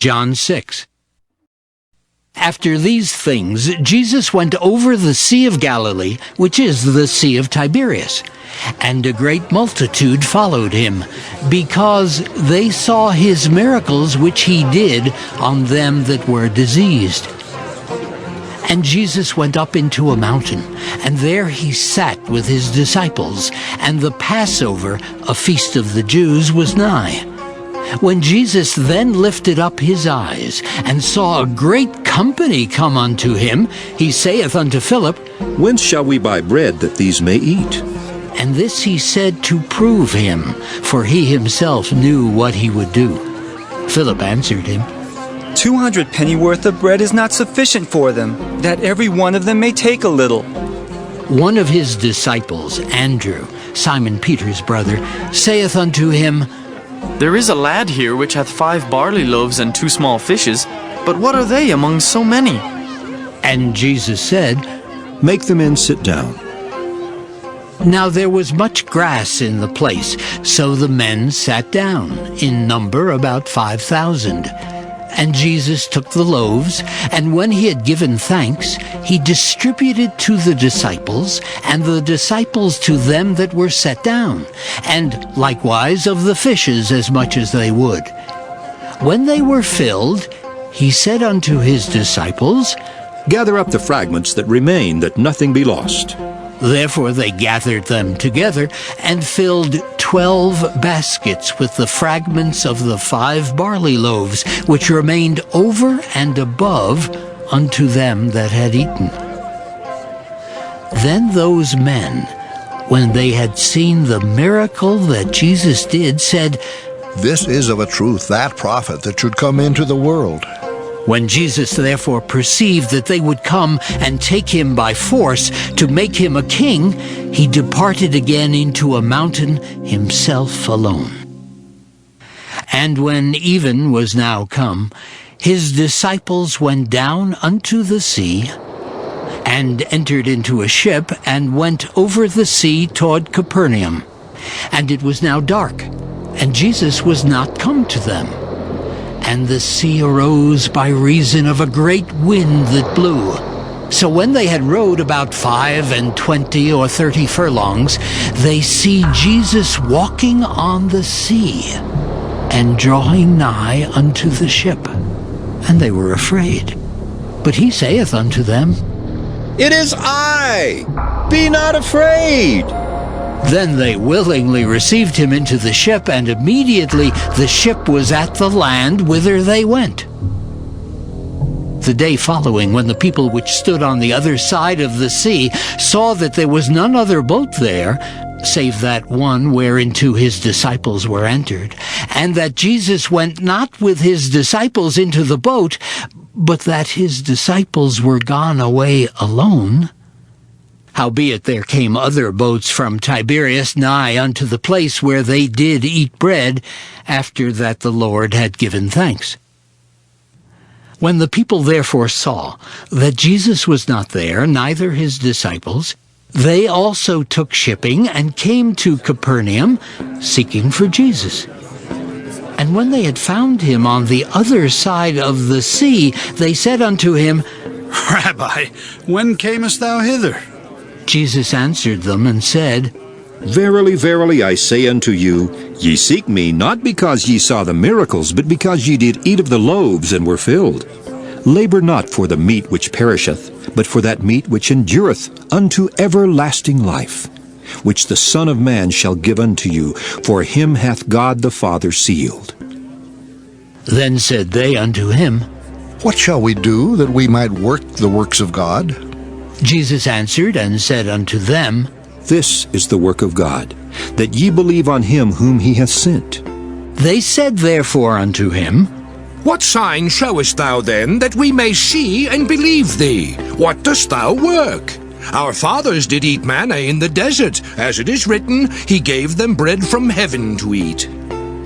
John 6. After these things, Jesus went over the Sea of Galilee, which is the Sea of Tiberias. And a great multitude followed him, because they saw his miracles which he did on them that were diseased. And Jesus went up into a mountain, and there he sat with his disciples, and the Passover, a feast of the Jews, was nigh. When Jesus then lifted up his eyes, and saw a great company come unto him, he saith unto Philip, Whence shall we buy bread that these may eat? And this he said to prove him, for he himself knew what he would do. Philip answered him, 200 pennyworth of bread is not sufficient for them, that every one of them may take a little. One of his disciples, Andrew, Simon Peter's brother, saith unto him, There is a lad here which hath 5 barley loaves and 2 small fishes, but what are they among so many? And Jesus said, Make the men sit down. Now there was much grass in the place, so the men sat down, in number about 5,000. And Jesus took the loaves, and when he had given thanks, he distributed to the disciples, and the disciples to them that were set down, and likewise of the fishes as much as they would. When they were filled, he said unto his disciples, Gather up the fragments that remain, that nothing be lost. Therefore they gathered them together, and filled 12 baskets with the fragments of the 5 barley loaves, which remained over and above unto them that had eaten. Then those men, when they had seen the miracle that Jesus did, said, This is of a truth that prophet that should come into the world. When Jesus therefore perceived that they would come and take him by force to make him a king, he departed again into a mountain himself alone. And when even was now come, his disciples went down unto the sea, and entered into a ship, and went over the sea toward Capernaum. And it was now dark, and Jesus was not come to them. And the sea arose by reason of a great wind that blew. So when they had rowed about 25 or 30 furlongs, they see Jesus walking on the sea, and drawing nigh unto the ship. And they were afraid. But he saith unto them, It is I! Be not afraid! Then they willingly received him into the ship, and immediately the ship was at the land whither they went. The day following, when the people which stood on the other side of the sea saw that there was none other boat there, save that one whereinto his disciples were entered, and that Jesus went not with his disciples into the boat, but that his disciples were gone away alone, howbeit there came other boats from Tiberias nigh unto the place where they did eat bread, after that the Lord had given thanks. When the people therefore saw that Jesus was not there, neither his disciples, they also took shipping, and came to Capernaum, seeking for Jesus. And when they had found him on the other side of the sea, they said unto him, Rabbi, when camest thou hither? Jesus answered them and said, Verily, verily, I say unto you, ye seek me not because ye saw the miracles, but because ye did eat of the loaves and were filled. Labor not for the meat which perisheth, but for that meat which endureth unto everlasting life, which the Son of Man shall give unto you, for him hath God the Father sealed. Then said they unto him, What shall we do that we might work the works of God? Jesus answered and said unto them, This is the work of God, that ye believe on him whom he hath sent. They said therefore unto him, What sign showest thou then, that we may see and believe thee? What dost thou work? Our fathers did eat manna in the desert, as it is written, He gave them bread from heaven to eat.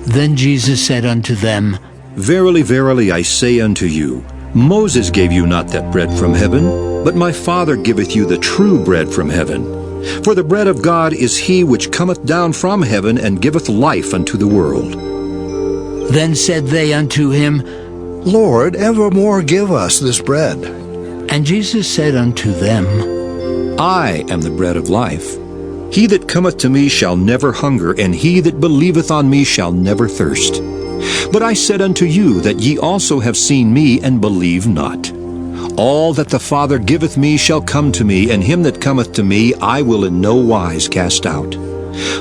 Then Jesus said unto them, Verily, verily, I say unto you, Moses gave you not that bread from heaven, but my Father giveth you the true bread from heaven. For the bread of God is he which cometh down from heaven, and giveth life unto the world. Then said they unto him, Lord, evermore give us this bread. And Jesus said unto them, I am the bread of life. He that cometh to me shall never hunger, and he that believeth on me shall never thirst. But I said unto you that ye also have seen me, and believe not. All that the Father giveth me shall come to me, and him that cometh to me I will in no wise cast out.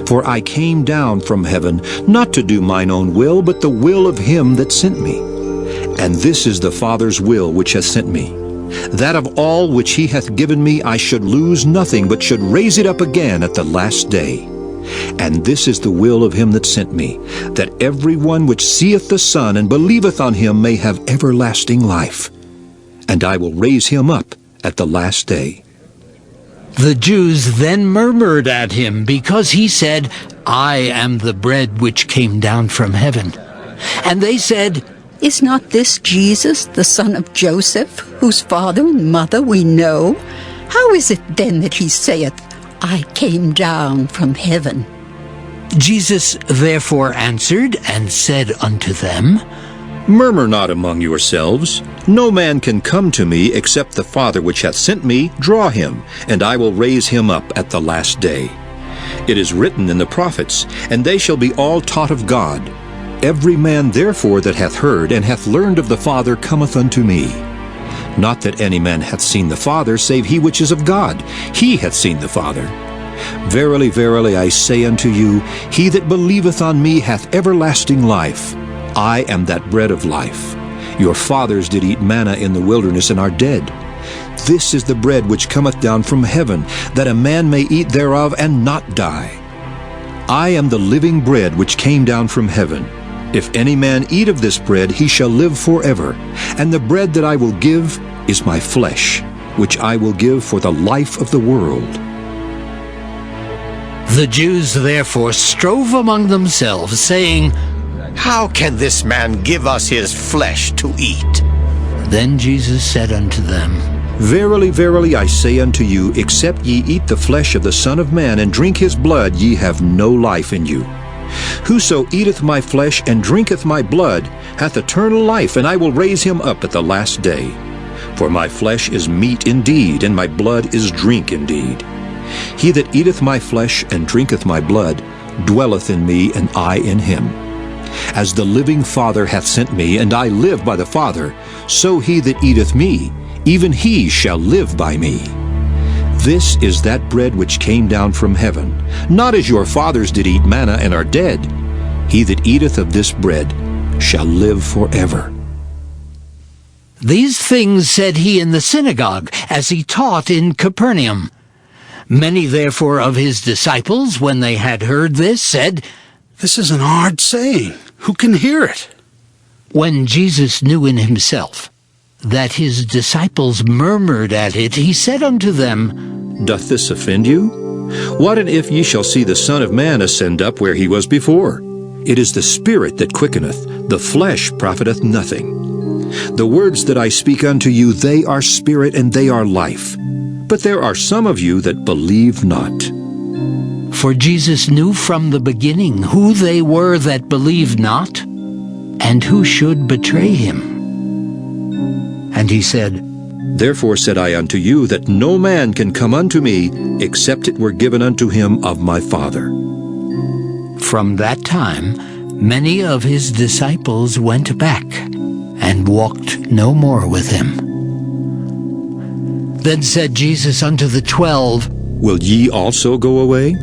For I came down from heaven, not to do mine own will, but the will of him that sent me. And this is the Father's will which hath sent me, that of all which he hath given me I should lose nothing, but should raise it up again at the last day. And this is the will of him that sent me, that every one which seeth the Son and believeth on him may have everlasting life. And I will raise him up at the last day. The Jews then murmured at him, because he said, I am the bread which came down from heaven. And they said, Is not this Jesus, the son of Joseph, whose father and mother we know? How is it then that he saith, I came down from heaven? Jesus therefore answered and said unto them, Murmur not among yourselves. No man can come to me except the Father which hath sent me draw him, and I will raise him up at the last day. It is written in the prophets, and they shall be all taught of God. Every man therefore that hath heard and hath learned of the Father cometh unto me. Not that any man hath seen the Father, save he which is of God. He hath seen the Father. Verily, verily, I say unto you, he that believeth on me hath everlasting life. I am that bread of life. Your fathers did eat manna in the wilderness and are dead. This is the bread which cometh down from heaven, that a man may eat thereof and not die. I am the living bread which came down from heaven. If any man eat of this bread, he shall live forever. And the bread that I will give is my flesh, which I will give for the life of the world. The Jews therefore strove among themselves, saying, How can this man give us his flesh to eat? Then Jesus said unto them, Verily, verily, I say unto you, except ye eat the flesh of the Son of Man and drink his blood, ye have no life in you. Whoso eateth my flesh and drinketh my blood hath eternal life, and I will raise him up at the last day. For my flesh is meat indeed, and my blood is drink indeed. He that eateth my flesh and drinketh my blood dwelleth in me, and I in him. As the living Father hath sent me, and I live by the Father, so he that eateth me, even he shall live by me. This is that bread which came down from heaven, not as your fathers did eat manna and are dead. He that eateth of this bread shall live forever. These things said he in the synagogue, as he taught in Capernaum. Many therefore of his disciples, when they had heard this, said, This is an hard saying. Who can hear it? When Jesus knew in himself that his disciples murmured at it, he said unto them, Doth this offend you? What and if ye shall see the Son of Man ascend up where he was before? It is the Spirit that quickeneth, the flesh profiteth nothing. The words that I speak unto you, they are spirit and they are life. But there are some of you that believe not. For Jesus knew from the beginning who they were that believed not, and who should betray him. And he said, Therefore said I unto you, that no man can come unto me, except it were given unto him of my Father. From that time many of his disciples went back, and walked no more with him. Then said Jesus unto the 12, Will ye also go away?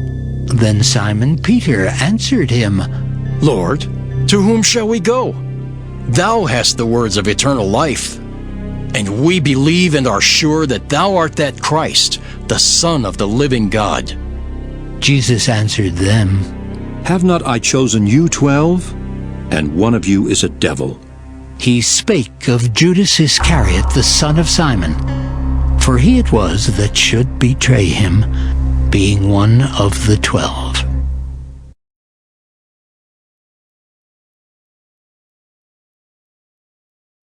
Then Simon Peter answered him, Lord, to whom shall we go? Thou hast the words of eternal life, and we believe and are sure that thou art that Christ, the Son of the living God. Jesus answered them, Have not I chosen you 12? And one of you is a devil. He spake of Judas Iscariot, the son of Simon, for he it was that should betray him, being one of the 12.